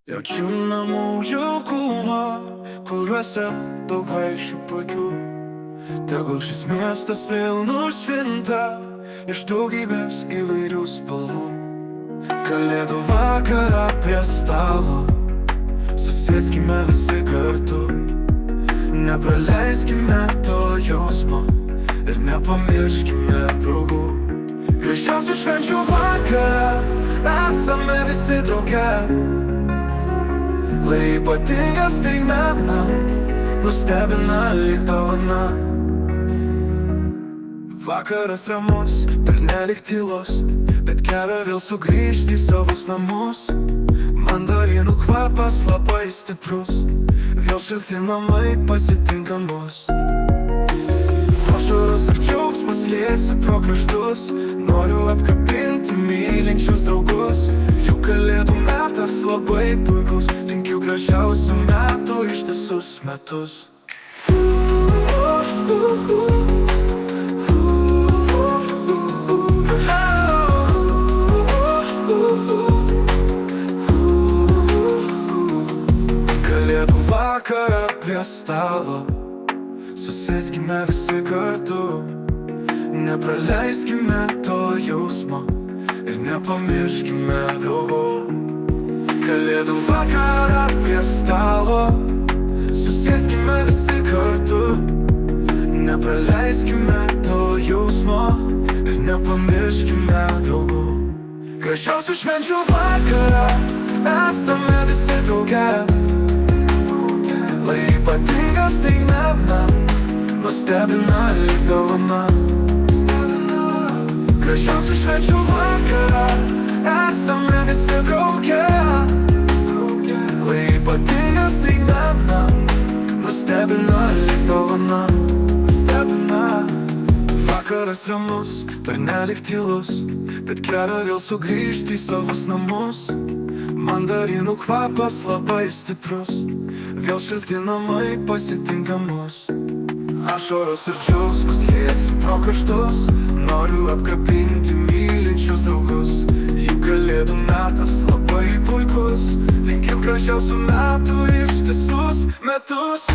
Jaučiu namų jaukumą, kuriuose daug vaikščių puikių. Tegul šis miestas vėl nušvinta iš daugybės įvairių spalvų. Kalėdų vakarą prie stalo susėskime visi kartu. Nepraleiskime to jausmo ir nepamirškime draugų. Gražiausių švenčių vakarą esame visi drauge. Lai ypatinga staigmena nustebina lyg dovana. Vakaras ramus, pernelyg tylos, bet gera vėl sugrįžti į savus namus. Mandarinų kvapas labai stiprus, vėl šilti namai pasitinka mus. Ašaros ir džiaugsmas liesi pro kraštus, noriu apkabinti mylinčius draugus. Jų kalėdų metas labai puikus, linkiu gražiausių metų ištisus metus. Kalėdų vakarą prie stalo susėskime visi kartu. Nepraleiskime to jausmo ir nepamirškime draugų. Kalėdų vakarą prie stalo susėskime visi kartu. Nepraleiskime to jausmo ir nepamirškime draugų. Gražiausių švenčių vakarą esame visi drauge. Lai ypatinga staigmena nustebina lyg dovana. Gražiausių švenčių vakarą esame visi drauge. Lai ypatinga staigmena nustebina lyg dovana. Vakaras ramus, pernelyg tylus, bet gera vėl sugrįžti į savus namus. Mandarinų kvapas labai stiprus, vėl šilti namai pasitinka mus. Ašaros ir džiaugsmas liesi pro kraštus, noriu apkabinti mylinčius draugus. Jų kalėdų metas labai puikus, linkiu gražiausių metų ištisus metus.